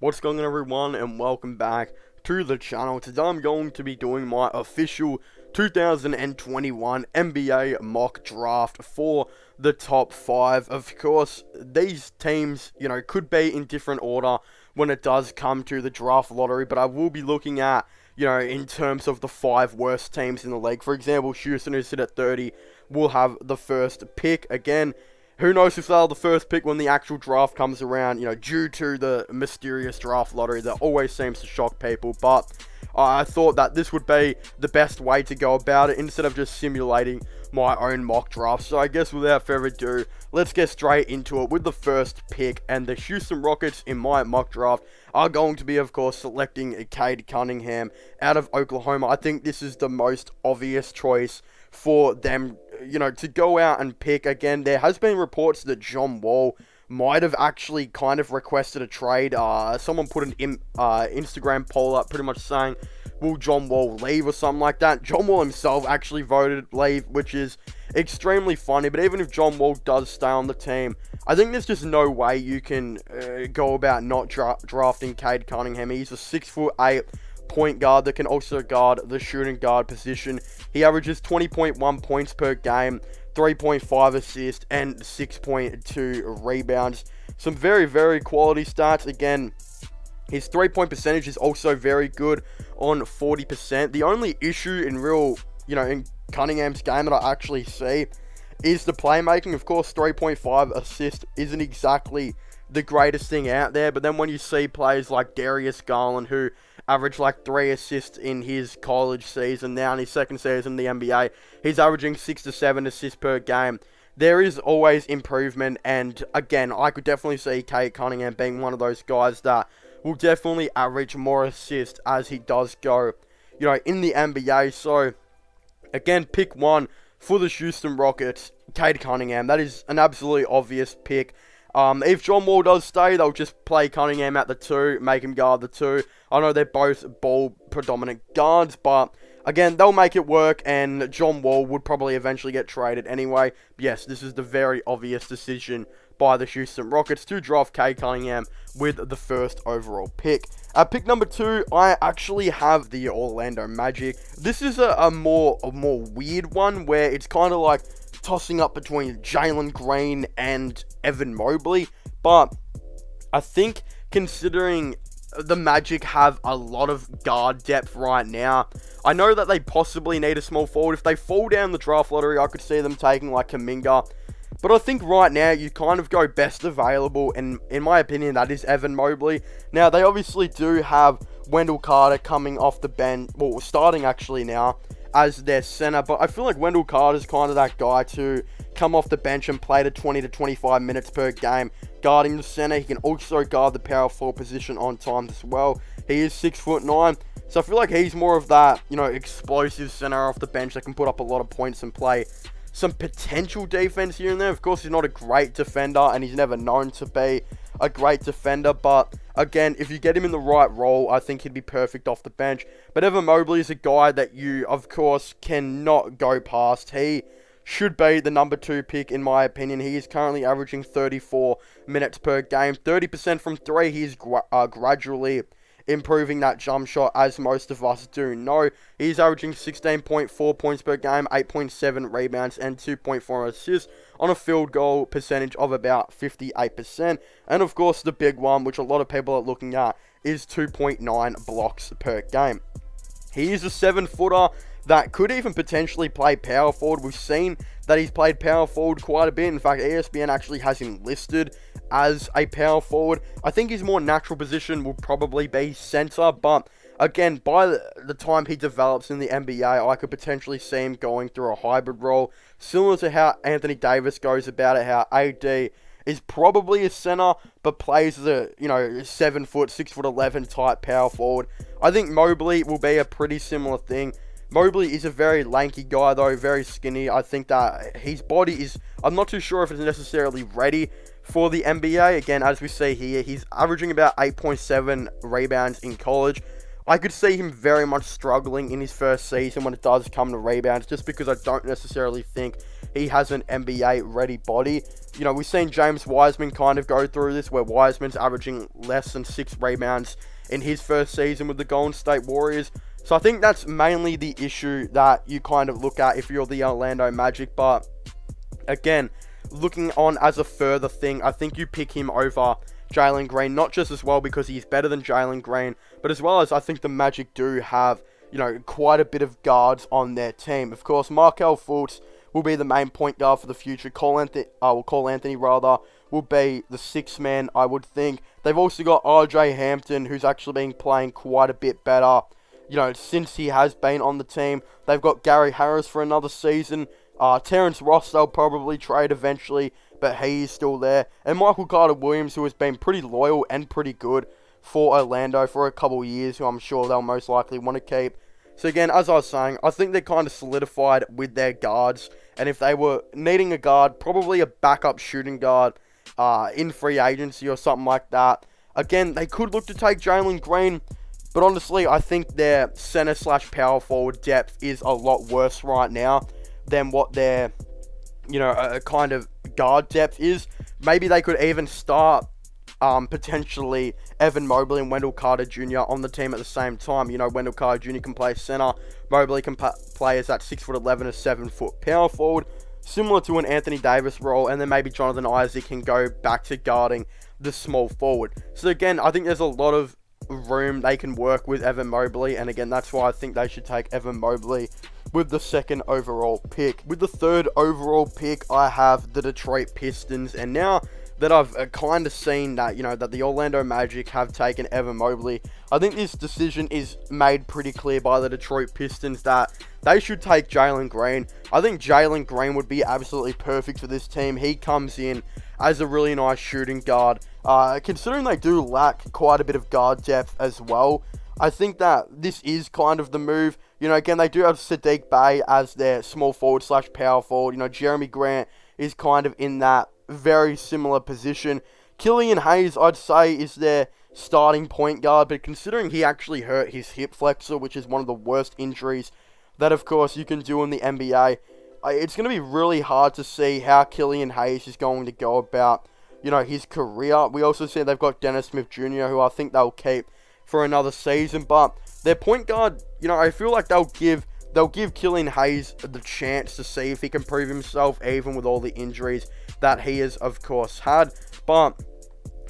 What's going on, everyone, and welcome back to the channel. Today I'm going to be doing my official 2021 NBA mock draft for the top 5. Of course, these teams, could be in different order when it does come to the draft lottery, but I will be looking at, in terms of the 5 worst teams in the league. For example, Houston, who sit at 30, will have the first pick. Again, who knows if they'll the first pick when the actual draft comes around, due to the mysterious draft lottery that always seems to shock people. But I thought that this would be the best way to go about it instead of just simulating my own mock draft. So I guess without further ado, let's get straight into it with the first pick. And the Houston Rockets in my mock draft are going to be, of course, selecting Cade Cunningham out of Oklahoma. I think this is the most obvious choice for them, to go out and pick. Again, there has been reports that John Wall might have actually kind of requested a trade. Someone put an Instagram poll up pretty much saying, will John Wall leave or something like that. John Wall himself actually voted leave, which is extremely funny. But even if John Wall does stay on the team, I think there's just no way you can go about not drafting Cade Cunningham. He's a 6'8" point guard that can also guard the shooting guard position. He averages 20.1 points per game, 3.5 assists, and 6.2 rebounds. Some very, very quality stats. Again, his 3-point percentage is also very good on 40%. The only issue in Cunningham's game that I actually see is the playmaking. Of course, 3.5 assists isn't exactly the greatest thing out there, but then when you see players like Darius Garland, who averaged like 3 assists in his college season, now in his second season in the NBA, he's averaging 6 to 7 assists per game. There is always improvement, and again, I could definitely see Cade Cunningham being one of those guys that will definitely average more assists as he does go, in the NBA. So, again, pick 1 for the Houston Rockets, Cade Cunningham. That is an absolutely obvious pick. If John Wall does stay, they'll just play Cunningham at the 2, make him guard the 2. I know they're both ball-predominant guards, but again, they'll make it work, and John Wall would probably eventually get traded anyway. But yes, this is the very obvious decision by the Houston Rockets to draft Cade Cunningham with the first overall pick. At pick number 2, I actually have the Orlando Magic. This is a more weird one, where it's kind of like tossing up between Jalen Green and Evan Mobley, but I think considering the Magic have a lot of guard depth right now, I know that they possibly need a small forward. If they fall down the draft lottery, I could see them taking like Kaminga, but I think right now you kind of go best available, and in my opinion that is Evan Mobley. Now they obviously do have Wendell Carter coming off the bench, well, starting actually now as their center, but I feel like Wendell Carter is kind of that guy to come off the bench and play to 20 to 25 minutes per game guarding the center. He can also guard the power forward position on times as well. He is 6'9", so I feel like he's more of that, explosive center off the bench that can put up a lot of points and play some potential defense here and there. Of course, he's not a great defender, and he's never known to be a great defender, but again, if you get him in the right role, I think he'd be perfect off the bench. But Evan Mobley is a guy that you, of course, cannot go past. He should be the number 2 pick, in my opinion. He is currently averaging 34 minutes per game, 30% from 3. He's gradually improving that jump shot, as most of us do know. He's averaging 16.4 points per game, 8.7 rebounds, and 2.4 assists on a field goal percentage of about 58%. And of course, the big one, which a lot of people are looking at, is 2.9 blocks per game. He is a 7-footer that could even potentially play power forward. We've seen that he's played power forward quite a bit. In fact, ESPN actually has him listed as a power forward. I think his more natural position will probably be center, but again, by the time he develops in the NBA, I could potentially see him going through a hybrid role, similar to how Anthony Davis goes about it, how AD is probably a center, but plays as a, 7-foot, 6'11" type power forward. I think Mobley will be a pretty similar thing. Mobley is a very lanky guy, though, very skinny. I think that his body is, I'm not too sure if it's necessarily ready for the NBA. Again, as we see here, he's averaging about 8.7 rebounds in college. I could see him very much struggling in his first season when it does come to rebounds, just because I don't necessarily think he has an NBA-ready body. You know, we've seen James Wiseman kind of go through this, where Wiseman's averaging less than 6 rebounds in his first season with the Golden State Warriors. So I think that's mainly the issue that you kind of look at if you're the Orlando Magic. But again, looking on as a further thing, I think you pick him over Jalen Green, not just as well because he's better than Jalen Green, but as well as I think the Magic do have, you know, quite a bit of guards on their team. Of course, Markelle Fultz will be the main point guard for the future. Cole Anthony will be the 6th man, I would think. They've also got RJ Hampton, who's actually been playing quite a bit better, you know, since he has been on the team. They've got Gary Harris for another season. Terrence Ross they'll probably trade eventually, but he is still there. And Michael Carter-Williams, who has been pretty loyal and pretty good for Orlando for a couple of years, who I'm sure they'll most likely want to keep. So again, as I was saying, I think they're kind of solidified with their guards. And if they were needing a guard, probably a backup shooting guard in free agency or something like that. Again, they could look to take Jalen Green, but honestly, I think their center/power forward depth is a lot worse right now than what their, you know, kind of guard depth is. Maybe they could even start potentially Evan Mobley and Wendell Carter Jr. on the team at the same time. You know, Wendell Carter Jr. can play center. Mobley can play as that 6'11", a 7-foot power forward, similar to an Anthony Davis role, and then maybe Jonathan Isaac can go back to guarding the small forward. So again, I think there's a lot of room they can work with Evan Mobley, and again, that's why I think they should take Evan Mobley with the 2nd overall pick. With the 3rd overall pick, I have the Detroit Pistons, and now that I've kind of seen that, you know, that the Orlando Magic have taken Evan Mobley, I think this decision is made pretty clear by the Detroit Pistons that they should take Jalen Green. I think Jalen Green would be absolutely perfect for this team. He comes in as a really nice shooting guard. Considering they do lack quite a bit of guard depth as well, I think that this is kind of the move. You know, again, they do have Saddiq Bey as their small forward/power forward. You know, Jeremy Grant is kind of in that very similar position. Killian Hayes, I'd say, is their starting point guard, but considering he actually hurt his hip flexor, which is one of the worst injuries that, of course, you can do in the NBA, it's going to be really hard to see how Killian Hayes is going to go about, you know, his career. We also see they've got Dennis Smith Jr., who I think they'll keep for another season, but their point guard, you know, I feel like they'll give Killian Hayes the chance to see if he can prove himself, even with all the injuries that he has, of course, had. But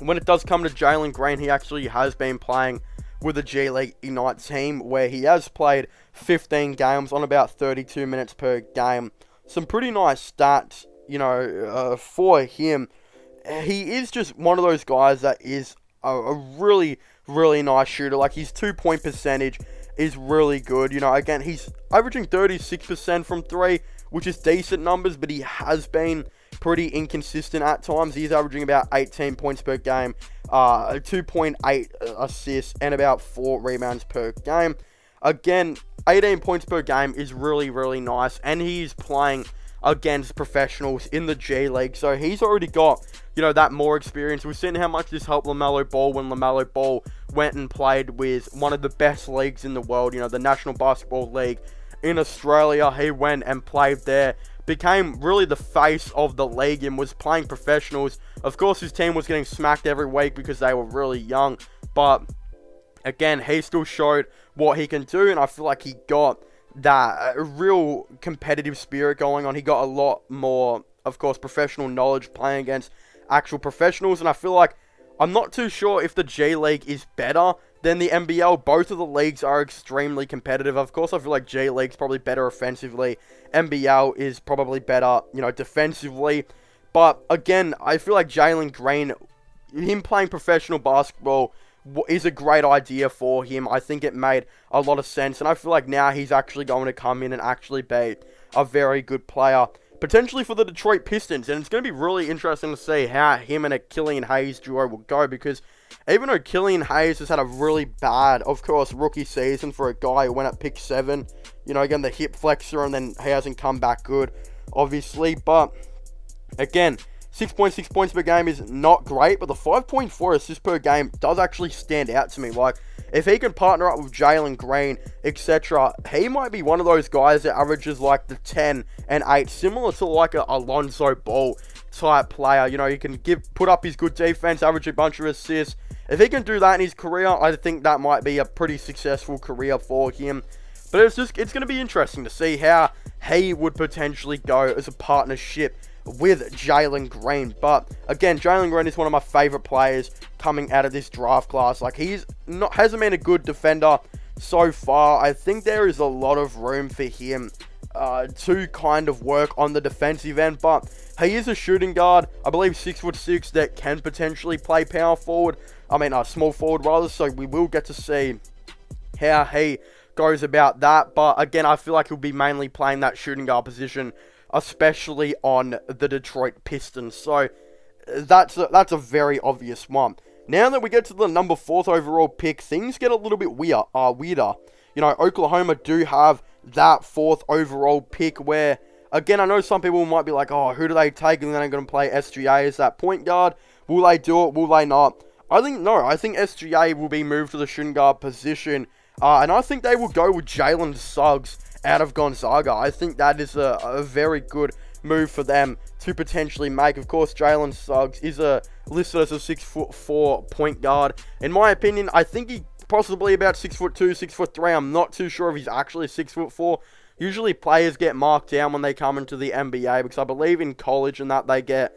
when it does come to Jalen Green, he actually has been playing with the G League Ignite team, where he has played 15 games on about 32 minutes per game. Some pretty nice stats, you know, for him. He is just one of those guys that is a really, really nice shooter. Like, his 2-point percentage is really good. You know, again, he's averaging 36% from 3, which is decent numbers, but he has been pretty inconsistent at times. He's averaging about 18 points per game, 2.8 assists, and about 4 rebounds per game. Again, 18 points per game is really, really nice, and he's playing against professionals in the G League, so he's already got, you know, that more experience. We've seen how much this helped LaMelo Ball when LaMelo Ball went and played with one of the best leagues in the world, you know, the National Basketball League in Australia. He went and played there, became really the face of the league, and was playing professionals. Of course, his team was getting smacked every week because they were really young, but again, he still showed what he can do, and I feel like he got that real competitive spirit going on. He got a lot more, of course, professional knowledge playing against actual professionals, and I feel like, I'm not too sure if the G League is better than the NBL. Both of the leagues are extremely competitive. Of course, I feel like G League's probably better offensively. NBL is probably better, you know, defensively. But again, I feel like Jalen Green, him playing professional basketball is a great idea for him. I think it made a lot of sense, and I feel like now he's actually going to come in and actually be a very good player, potentially for the Detroit Pistons. And it's going to be really interesting to see how him and a Killian Hayes duo will go, because even though Killian Hayes has had a really bad, of course, rookie season for a guy who went at pick 7, you know, again, the hip flexor, and then he hasn't come back good, obviously, but again, 6.6 points per game is not great, but the 5.4 assists per game does actually stand out to me. Like, if he can partner up with Jalen Green, etc., he might be one of those guys that averages like the 10 and 8, similar to like a Alonzo Ball type player. You know, he can put up his good defense, average a bunch of assists. If he can do that in his career, I think that might be a pretty successful career for him. But it's going to be interesting to see how he would potentially go as a partnership with Jalen Green. But again, Jalen Green is one of my favorite players coming out of this draft class. Like, hasn't been a good defender so far. I think there is a lot of room for him to kind of work on the defensive end, but he is a shooting guard, I believe 6'6", that can potentially play power forward. Small forward rather, so we will get to see how he goes about that. But again, I feel like he'll be mainly playing that shooting guard position, especially on the Detroit Pistons. So that's a very obvious one. Now that we get to the number 4th overall pick, things get a little bit weirder. You know, Oklahoma do have that 4th overall pick where, again, I know some people might be like, oh, who do they take? And then they're going to play SGA as that point guard. Will they do it? Will they not? I think SGA will be moved to the shooting guard position. And I think they will go with Jalen Suggs out of Gonzaga. I think that is a very good move for them to potentially make. Of course, Jalen Suggs is listed as a 6'4" point guard. In my opinion, I think he possibly about 6'2", 6'3". I'm not too sure if he's actually 6'4". Usually players get marked down when they come into the NBA, because I believe in college and that they get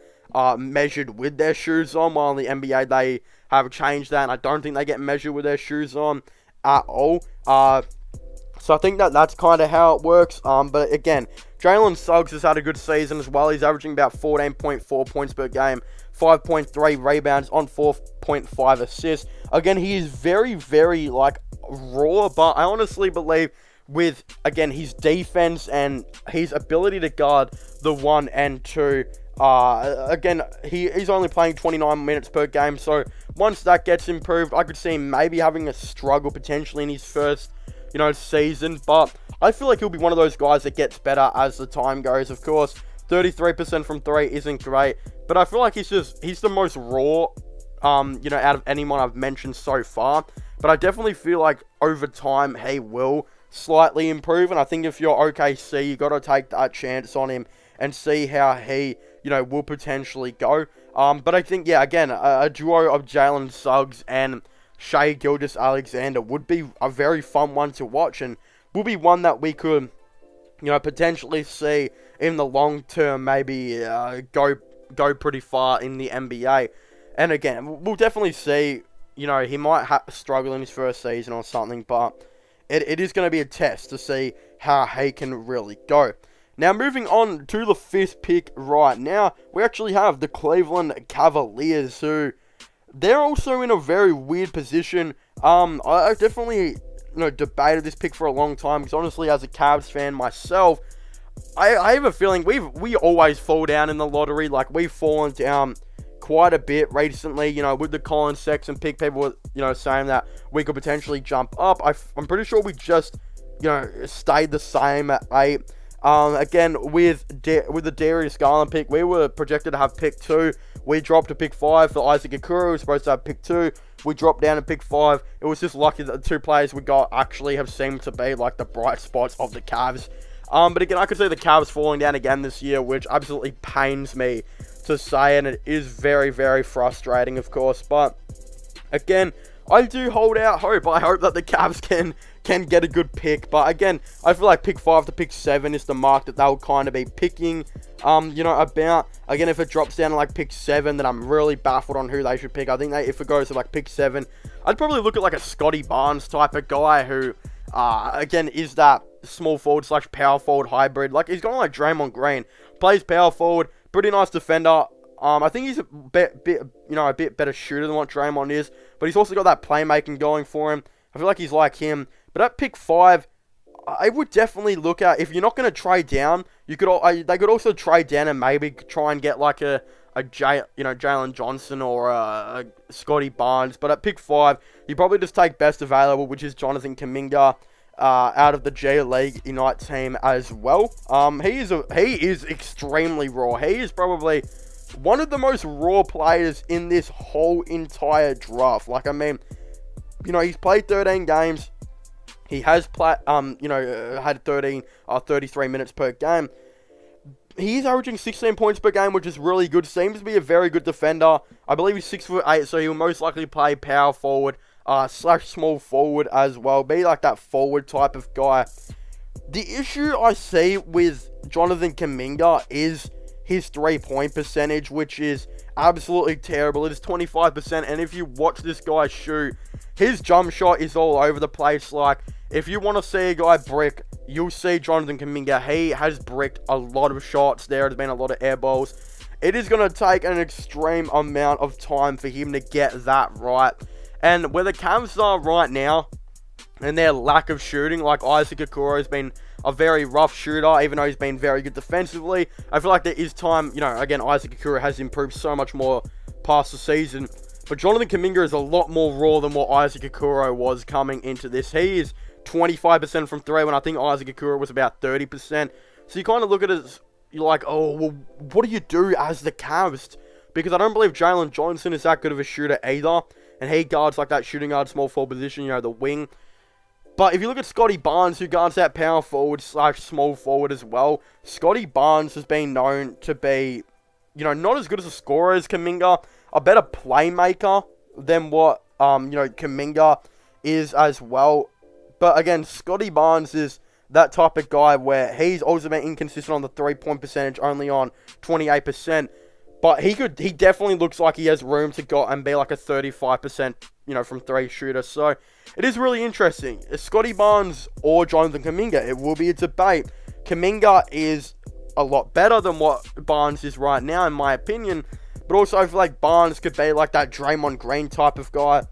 measured with their shoes on, while in the NBA they have changed that, and I don't think they get measured with their shoes on at all. So I think that's kind of how it works. But again, Jalen Suggs has had a good season as well. He's averaging about 14.4 points per game, 5.3 rebounds on 4.5 assists. Again, he is very, very, raw, but I honestly believe with, again, his defense and his ability to guard the 1 and 2, again, he's only playing 29 minutes per game, so once that gets improved, I could see him maybe having a struggle potentially in his first, season, but I feel like he'll be one of those guys that gets better as the time goes. Of course, 33% from 3 isn't great, but I feel like he's the most raw, out of anyone I've mentioned so far, but I definitely feel like over time, he will slightly improve, and I think if you're OKC, you got to take that chance on him and see how he, will potentially go. But I think, again, a duo of Jalen Suggs and Shai Gilgeous-Alexander would be a very fun one to watch, and will be one that we could, potentially see in the long term, maybe go pretty far in the NBA. And again, we'll definitely see, he might struggle in his first season or something, but it is going to be a test to see how he can really go. Now, moving on to the 5th pick right now, we actually have the Cleveland Cavaliers, who they're also in a very weird position. I definitely, debated this pick for a long time, because honestly, as a Cavs fan myself, I have a feeling we always fall down in the lottery. Like, we've fallen down quite a bit recently, with the Colin Sexton pick. People were, saying that we could potentially jump up. I'm pretty sure we just, stayed the same at 8. Again, with the Darius Garland pick, we were projected to have pick 2. We dropped to pick 5 for Isaac Okoro. We were supposed to have pick 2. We dropped down to pick 5. It was just lucky that the 2 players we got actually have seemed to be like the bright spots of the Cavs. But again, I could see the Cavs falling down again this year, which absolutely pains me to say, and it is very, very frustrating, of course. But again, I do hold out hope. I hope that the Cavs can get a good pick. But again, I feel like pick 5 to pick 7 is the mark that they'll kind of be picking, about. Again, if it drops down to like pick 7, then I'm really baffled on who they should pick. I think if it goes to like pick 7, I'd probably look at like a Scotty Barnes type of guy who, again, is that small forward / power forward hybrid. Like, he's kind of like Draymond Green. Plays power forward, pretty nice defender. I think he's a bit better shooter than what Draymond is, but he's also got that playmaking going for him. I feel like he's like him. But at pick 5, I would definitely look at, if you're not going to trade down, they could also trade down and maybe try and get like a Jalen Johnson or a Scotty Barnes. But at pick 5, you probably just take best available, which is Jonathan Kaminga, out of the G League Ignite team as well. He is extremely raw. He is probably one of the most raw players in this whole entire draft. Like, I mean, he's played 13 games. He has played, had 33 minutes per game. He's averaging 16 points per game, which is really good. Seems to be a very good defender. I believe he's 6'8", so he'll most likely play power forward, / small forward as well. Be like that forward type of guy. The issue I see with Jonathan Kaminga is his 3-point percentage, which is absolutely terrible. It is 25%, and if you watch this guy shoot, his jump shot is all over the place. Like, if you want to see a guy brick, you'll see Jonathan Kaminga. He has bricked a lot of shots. There has been a lot of air balls. It is going to take an extreme amount of time for him to get that right. And where the Cavs are right now, and their lack of shooting, like Isaac Okoro has been a very rough shooter, even though he's been very good defensively. I feel like there is time, again, Isaac Okoro has improved so much more past the season. But Jonathan Kaminga is a lot more raw than what Isaac Okoro was coming into this. He is 25% from 3 when I think Isaac Okoro was about 30%. So you kind of look at it as, you're like, oh, well, what do you do as the Cavs? Because I don't believe Jalen Johnson is that good of a shooter either. And he guards like that shooting guard, small forward position, the wing. But if you look at Scotty Barnes, who guards that power forward / small forward as well, Scotty Barnes has been known to be, not as good as a scorer as Kaminga, a better playmaker than what, Kaminga is as well. But again, Scotty Barnes is that type of guy where he's also been inconsistent on the 3-point percentage, only on 28%. But he definitely looks like he has room to go and be like a 35%, from 3 shooter. So it is really interesting. Is Scotty Barnes or Jonathan Kaminga? It will be a debate. Kaminga is a lot better than what Barnes is right now, in my opinion. But also, I feel like Barnes could be like that Draymond Green type of guy.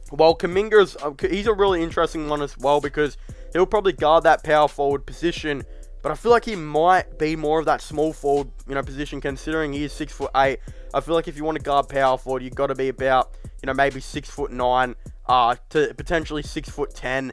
While Kaminga's, he's a really interesting one as well, because he'll probably guard that power forward position. But I feel like he might be more of that small forward, position, considering he is 6'8". I feel like if you want to guard power forward, you've got to be about, maybe 6'9", to potentially 6'10".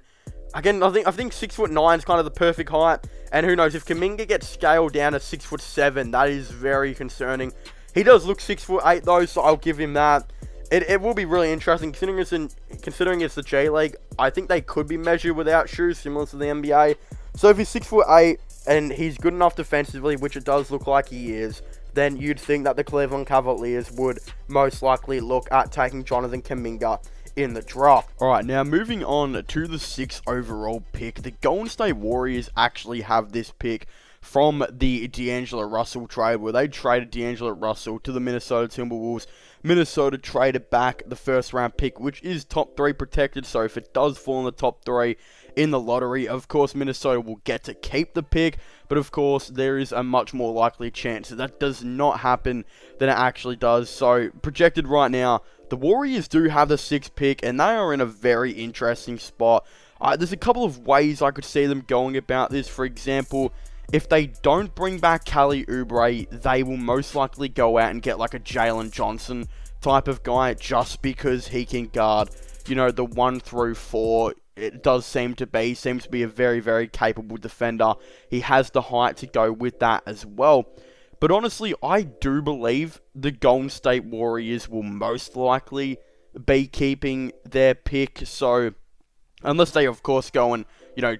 Again, I think 6'9" is kind of the perfect height. And who knows, if Kaminga gets scaled down to 6'7", that is very concerning. He does look 6'8" though, so I'll give him that. It will be really interesting, considering it's the J League. I think they could be measured without shoes, similar to the NBA. So if he's 6'8", and he's good enough defensively, which it does look like he is, then you'd think that the Cleveland Cavaliers would most likely look at taking Jonathan Kaminga in the draft. Alright, now moving on to the 6th overall pick. The Golden State Warriors actually have this pick from the D'Angelo Russell trade, where they traded D'Angelo Russell to the Minnesota Timberwolves. Minnesota traded back the first round pick, which is top 3 protected, so if it does fall in the top 3 in the lottery, of course Minnesota will get to keep the pick, but of course there is a much more likely chance that does not happen than it actually does. So projected right now, the Warriors do have the 6th pick, and they are in a very interesting spot. There's a couple of ways I could see them going about this. For example, if they don't bring back Kelly Oubre, they will most likely go out and get like a Jalen Johnson type of guy, just because he can guard, the 1 through 4. It does seems to be a very, very capable defender. He has the height to go with that as well. But honestly, I do believe the Golden State Warriors will most likely be keeping their pick. So, unless they, of course, go and,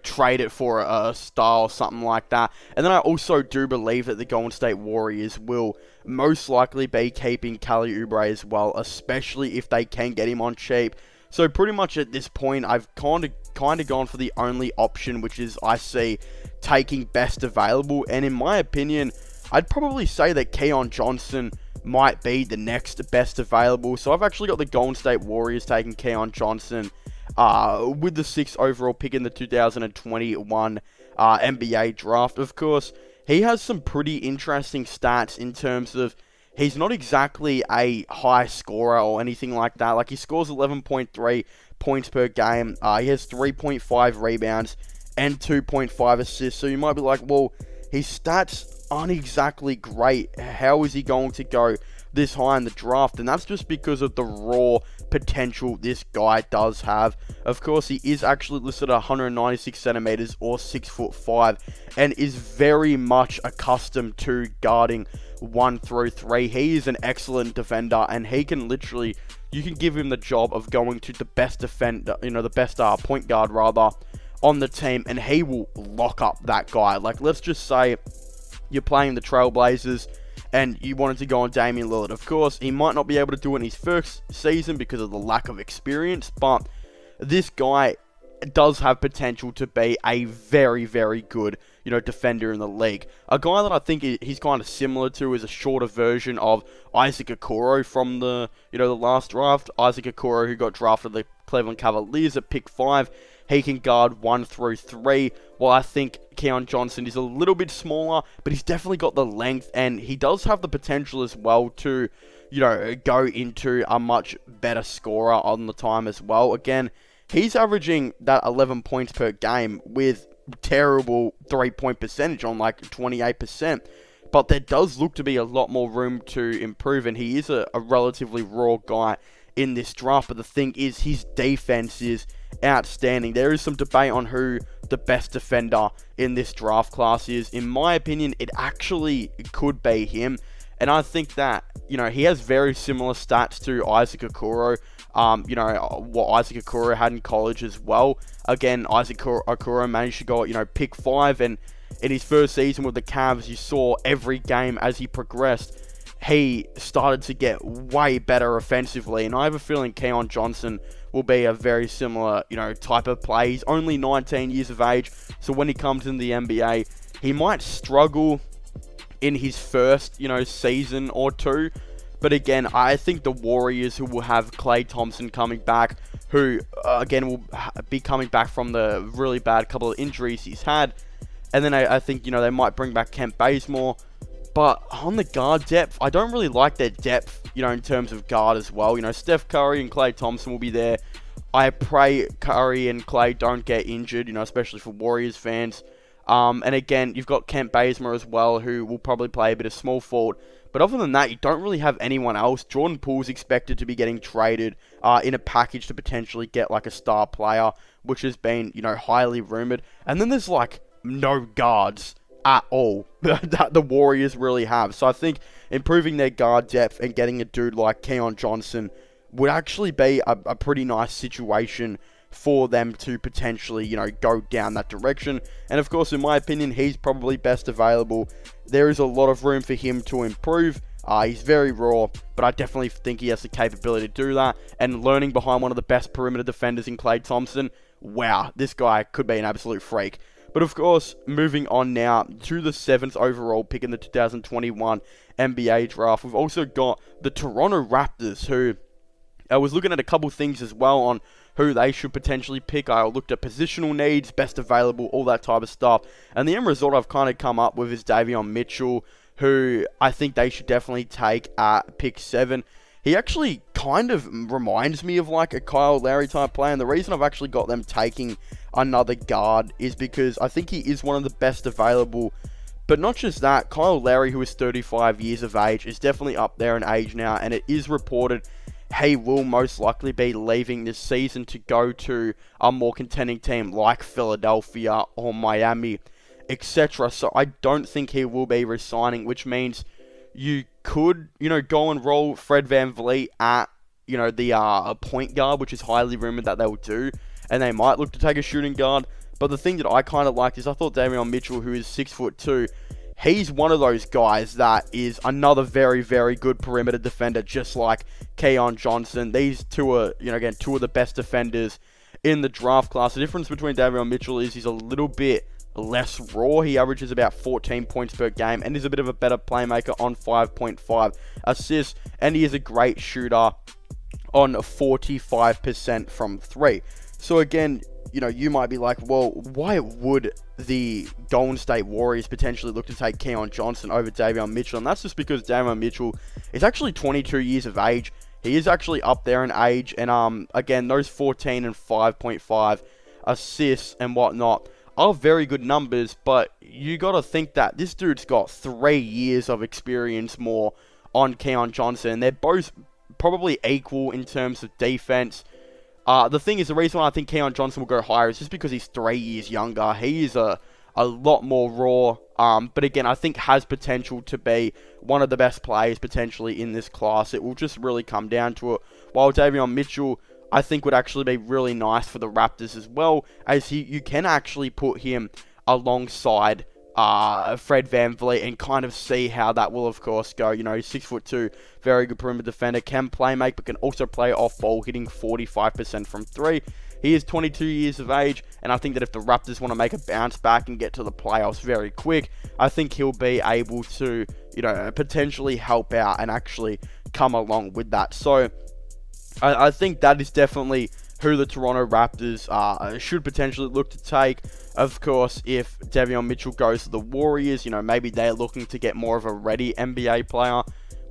trade it for a star or something like that. And then I also do believe that the Golden State Warriors will most likely be keeping Kelly Oubre as well, especially if they can get him on cheap. So pretty much at this point, I've kind of gone for the only option, which is, I see, taking best available. And in my opinion, I'd probably say that Keon Johnson might be the next best available. So I've actually got the Golden State Warriors taking Keon Johnson with the 6th overall pick in the 2021 NBA draft. Of course, he has some pretty interesting stats in terms of he's not exactly a high scorer or anything like that. Like, he scores 11.3 points per game. He has 3.5 rebounds and 2.5 assists. So you might be like, well, his stats aren't exactly great. How is he going to go this high in the draft? And that's just because of the raw potential this guy does have. Of course, he is actually listed at 196 centimeters or 6'5", and is very much accustomed to guarding 1 through 3. He is an excellent defender, and he can literally you can give him the job of going to the best defender, the best point guard rather, on the team, and he will lock up that guy. Like, let's just say you're playing the Trailblazers and you wanted to go on Damian Lillard. Of course, he might not be able to do it in his first season because of the lack of experience, but this guy does have potential to be a very, very good, defender in the league. A guy that I think he's kind of similar to is a shorter version of Isaac Okoro from the last draft. Isaac Okoro, who got drafted the Cleveland Cavaliers at pick 5. He can guard 1 through 3, while I think Keon Johnson is a little bit smaller, but he's definitely got the length, and he does have the potential as well to, go into a much better scorer on the time as well. Again, he's averaging that 11 points per game with terrible 3-point percentage on like 28%. But there does look to be a lot more room to improve, and he is a relatively raw guy in this draft. But the thing is, his defense is outstanding. There is some debate on who the best defender in this draft class is. In my opinion, it actually could be him. And I think that, he has very similar stats to Isaac Okoro. What Isaac Okoro had in college as well. Again, Isaac Okoro managed to go at, pick 5, and in his first season with the Cavs, you saw every game as he progressed, he started to get way better offensively, and I have a feeling Keon Johnson will be a very similar, type of play. He's only 19 years of age, so when he comes in the NBA, he might struggle in his first, season or two. But again, I think the Warriors, who will have Klay Thompson coming back, who, again, will be coming back from the really bad couple of injuries he's had. And then I think, they might bring back Kent Bazemore. But on the guard depth, I don't really like their depth, in terms of guard as well. Steph Curry and Klay Thompson will be there. I pray Curry and Klay don't get injured, especially for Warriors fans. And again, you've got Kent Bazemore as well, who will probably play a bit of small forward. But other than that, you don't really have anyone else. Jordan Poole's expected to be getting traded in a package to potentially get like a star player, which has been, highly rumored. And then there's like no guards at all that the Warriors really have. So I think improving their guard depth and getting a dude like Keon Johnson would actually be a pretty nice situation for them to potentially, go down that direction. And of course, in my opinion, he's probably best available. There is a lot of room for him to improve. He's very raw, but I definitely think he has the capability to do that. And learning behind one of the best perimeter defenders in Klay Thompson, wow, this guy could be an absolute freak. But of course, moving on now to the 7th overall pick in the 2021 NBA draft, we've also got the Toronto Raptors, who I was looking at a couple things as well on who they should potentially pick. I looked at positional needs, best available, all that type of stuff. And the end result I've kind of come up with is Davion Mitchell, who I think they should definitely take at pick 7. He actually kind of reminds me of like a Kyle Lowry type player. And the reason I've actually got them taking another guard is because I think he is one of the best available. But not just that, Kyle Lowry, who is 35 years of age, is definitely up there in age now. And it is reported he will most likely be leaving this season to go to a more contending team like Philadelphia or Miami, etc. So I don't think he will be resigning, which means you could, go and roll Fred VanVleet at, the point guard, which is highly rumored that they will do. And they might look to take a shooting guard. But the thing that I kind of liked is I thought Davion Mitchell, who is 6'2", he's one of those guys that is another very, very good perimeter defender, just like Keon Johnson. These two are, again, two of the best defenders in the draft class. The difference between Davion Mitchell is he's a little bit less raw. He averages about 14 points per game and is a bit of a better playmaker on 5.5 assists. And he is a great shooter on 45% from 3. So again, you might be like, well, why would the Golden State Warriors potentially look to take Keon Johnson over Davion Mitchell? And that's just because Davion Mitchell is actually 22 years of age. He is actually up there in age. And again, those 14 and 5.5 assists and whatnot are very good numbers. But you got to think that this dude's got 3 years of experience more on Keon Johnson. And they're both probably equal in terms of defense. The thing is, the reason why I think Keon Johnson will go higher is just because he's 3 years younger. He is a a lot more raw. But again, I think has potential to be one of the best players potentially in this class. It will just really come down to it. While Davion Mitchell, I think would actually be really nice for the Raptors as well, as you can actually put him alongside Fred VanVleet and kind of see how that will, of course, go. You know, he's 6'2", very good perimeter defender, can play make, but can also play off ball, hitting 45% from 3. He is 22 years of age, and I think that if the Raptors want to make a bounce back and get to the playoffs very quick, I think he'll be able to, you know, potentially help out and actually come along with that. So, I think that is definitely who the Toronto Raptors should potentially look to take. Of course, if Davion Mitchell goes to the Warriors, you know, maybe they're looking to get more of a ready NBA player,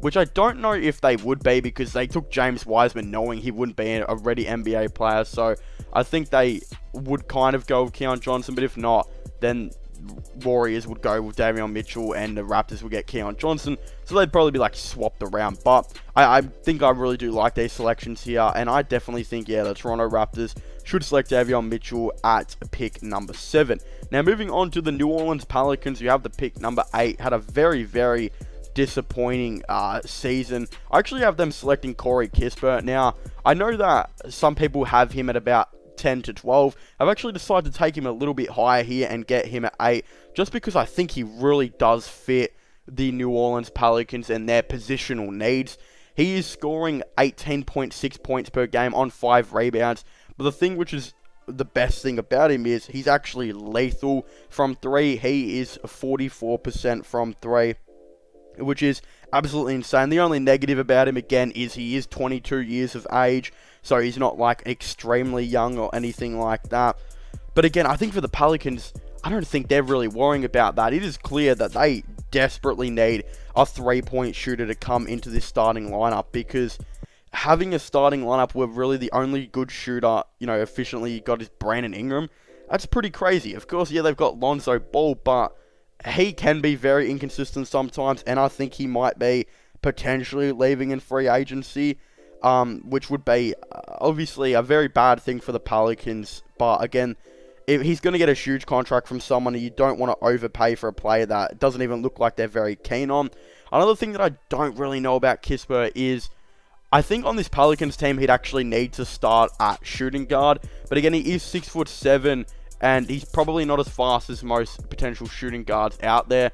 which I don't know if they would be, because they took James Wiseman knowing he wouldn't be a ready NBA player. So I think they would kind of go with Keon Johnson, but if not, then Warriors would go with Davion Mitchell and the Raptors would get Keon Johnson. So they'd probably be like swapped around. But I think I really do like these selections here, and I definitely think, yeah, the Toronto Raptors should select Davion Mitchell at pick number 7. Now moving on to the New Orleans Pelicans, you have the pick number 8. Had a very, very disappointing season. I actually have them selecting Corey Kispert. Now, I know that some people have him at about 10 to 12. I've actually decided to take him a little bit higher here and get him at 8, just because I think he really does fit the New Orleans Pelicans and their positional needs. He is scoring 18.6 points per game on 5 rebounds, but the thing which is the best thing about him is he's actually lethal from 3. He is 44% from 3, which is absolutely insane. The only negative about him, again, is he is 22 years of age, so he's not like extremely young or anything like that. But again, I think for the Pelicans, I don't think they're really worrying about that. It is clear that they desperately need a 3-point shooter to come into this starting lineup, because having a starting lineup where really the only good shooter, you know, efficiently you got is Brandon Ingram, that's pretty crazy. Of course, yeah, they've got Lonzo Ball, but he can be very inconsistent sometimes, and I think he might be potentially leaving in free agency, which would be obviously a very bad thing for the Pelicans. But again, if he's going to get a huge contract from someone, and you don't want to overpay for a player that doesn't even look like they're very keen on. Another thing that I don't really know about Kispert is, I think on this Pelicans team, he'd actually need to start at shooting guard. But again, he is 6'7", and he's probably not as fast as most potential shooting guards out there,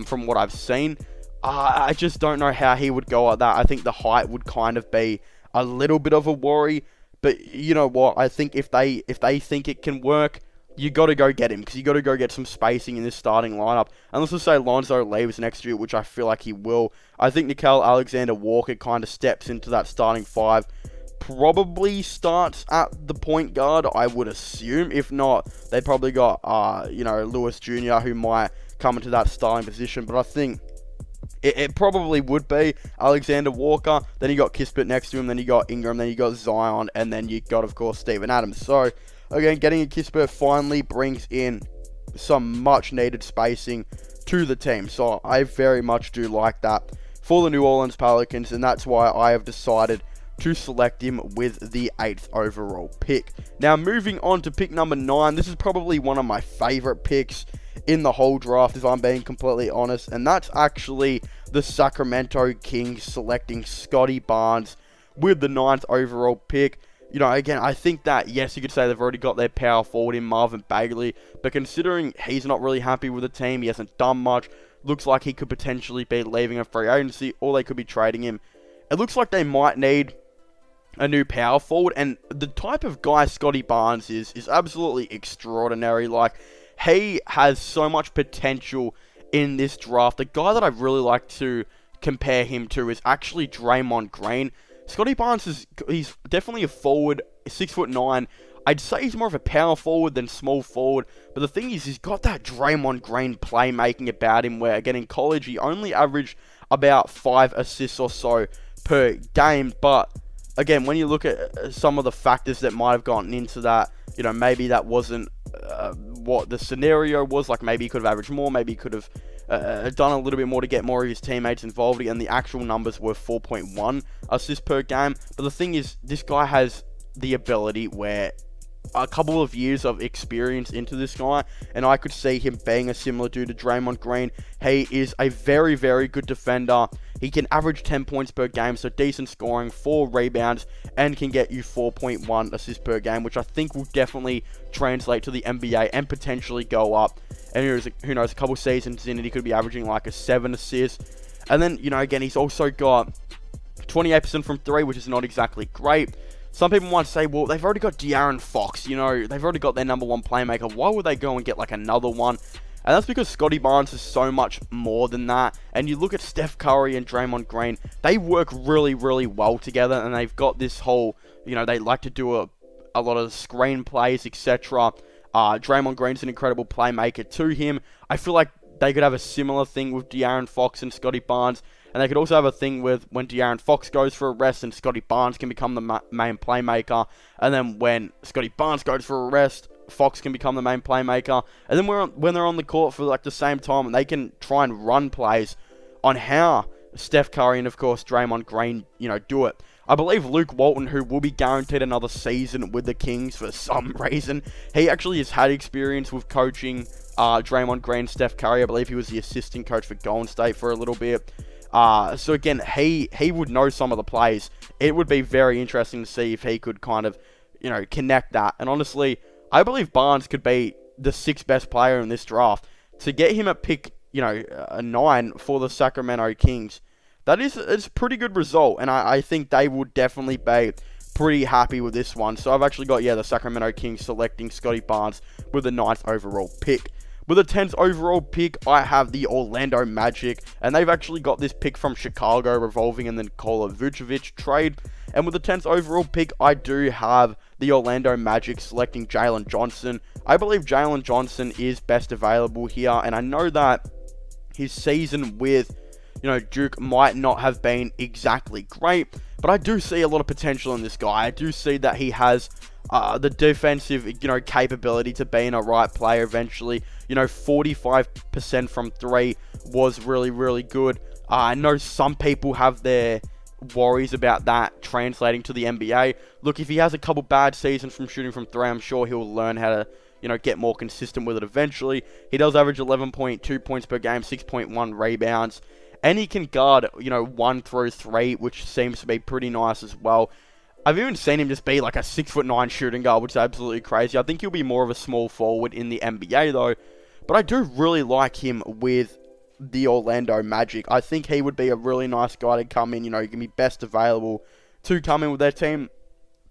from what I've seen. I just don't know how he would go at that. I think the height would kind of be a little bit of a worry. But you know what? I think if they think it can work, you got to go get him, because you got to go get some spacing in this starting lineup. And let's just say Lonzo leaves next year, which I feel like he will. I think Nickeil Alexander-Walker kind of steps into that starting 5. Probably starts at the point guard, I would assume. If not, they probably got, Lewis Jr., who might come into that starting position. But I think it probably would be Alexander Walker. Then you got Kispert next to him. Then you got Ingram. Then you got Zion. And then you got, of course, Steven Adams. So, again, getting a Kispert finally brings in some much-needed spacing to the team. So, I very much do like that for the New Orleans Pelicans. And that's why I have decided to select him with the 8th overall pick. Now, moving on to pick number 9. This is probably one of my favorite picks in the whole draft, if I'm being completely honest. And that's actually the Sacramento Kings selecting Scotty Barnes with the 9th overall pick. You know, again, I think that, yes, you could say they've already got their power forward in Marvin Bagley, but considering he's not really happy with the team, he hasn't done much, looks like he could potentially be leaving a free agency, or they could be trading him. It looks like they might need a new power forward, and the type of guy Scotty Barnes is absolutely extraordinary. Like, he has so much potential in this draft. The guy that I'd really like to compare him to is actually Draymond Green. Scotty Barnes he's definitely a forward, 6'9". I'd say he's more of a power forward than small forward, but the thing is, he's got that Draymond Green playmaking about him, where, again, in college, he only averaged about 5 assists or so per game, but again, when you look at some of the factors that might have gotten into that, you know, maybe that wasn't what the scenario was. Like, maybe he could have averaged more, maybe he could have done a little bit more to get more of his teammates involved, and the actual numbers were 4.1 assists per game. But the thing is, this guy has the ability where a couple of years of experience into this guy, and I could see him being a similar dude to Draymond Green. He is a very, very good defender. He can average 10 points per game, so decent scoring, 4 rebounds, and can get you 4.1 assists per game, which I think will definitely translate to the NBA and potentially go up. And who knows, a couple seasons in, and he could be averaging like a 7 assists. And then, again, he's also got 28% from 3, which is not exactly great. Some people might say, well, they've already got De'Aaron Fox, they've already got their number 1 playmaker. Why would they go and get like another one? And that's because Scotty Barnes is so much more than that. And you look at Steph Curry and Draymond Green, they work really, really well together. And they've got this whole, they like to do a lot of screen plays, etc. Draymond Green's an incredible playmaker to him. I feel like they could have a similar thing with De'Aaron Fox and Scotty Barnes. And they could also have a thing with when De'Aaron Fox goes for a rest and Scotty Barnes can become the main playmaker. And then when Scotty Barnes goes for a rest, Fox can become the main playmaker. And then when they're on the court for like the same time, they can try and run plays on how Steph Curry and, of course, Draymond Green, do it. I believe Luke Walton, who will be guaranteed another season with the Kings for some reason, he actually has had experience with coaching Draymond Green, Steph Curry. I believe he was the assistant coach for Golden State for a little bit. So again, he would know some of the plays. It would be very interesting to see if he could kind of, connect that. And honestly, I believe Barnes could be the 6th best player in this draft. To get him at pick, a 9 for the Sacramento Kings, it's a pretty good result. And I think they would definitely be pretty happy with this one. So I've actually got, the Sacramento Kings selecting Scotty Barnes with the 9th overall pick. With the 10th overall pick, I have the Orlando Magic, and they've actually got this pick from Chicago revolving in the Nikola Vucevic trade. And with the 10th overall pick, I do have the Orlando Magic selecting Jalen Johnson. I believe Jalen Johnson is best available here, and I know that his season with, Duke might not have been exactly great, but I do see a lot of potential in this guy. I do see that he has the defensive, capability to be a right player eventually. 45% from 3 was really, really good. I know some people have their worries about that translating to the NBA. Look, if he has a couple bad seasons from shooting from 3, I'm sure he'll learn how to, get more consistent with it eventually. He does average 11.2 points per game, 6.1 rebounds. And he can guard, 1 through 3, which seems to be pretty nice as well. I've even seen him just be like a 6'9" shooting guard, which is absolutely crazy. I think he'll be more of a small forward in the NBA though. But I do really like him with the Orlando Magic. I think he would be a really nice guy to come in, he can be best available to come in with their team.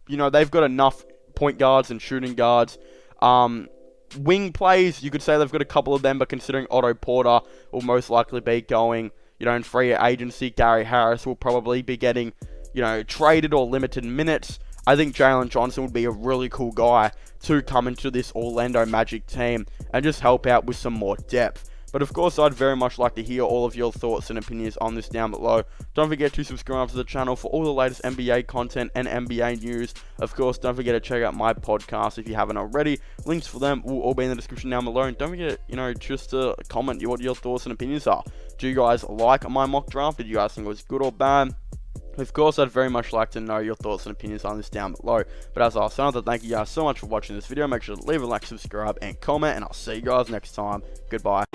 They've got enough point guards and shooting guards. Wing plays, you could say they've got a couple of them, but considering Otto Porter will most likely be going, in free agency, Gary Harris will probably be getting, traded or limited minutes. I think Jalen Johnson would be a really cool guy to come into this Orlando Magic team and just help out with some more depth. But of course, I'd very much like to hear all of your thoughts and opinions on this down below. Don't forget to subscribe to the channel for all the latest NBA content and NBA news. Of course, don't forget to check out my podcast if you haven't already. Links for them will all be in the description down below. And don't forget, just to comment what your thoughts and opinions are. Do you guys like my mock draft? Did you guys think it was good or bad? Of course, I'd very much like to know your thoughts and opinions on this down below. But as I was saying, thank you guys so much for watching this video. Make sure to leave a like, subscribe, and comment. And I'll see you guys next time. Goodbye.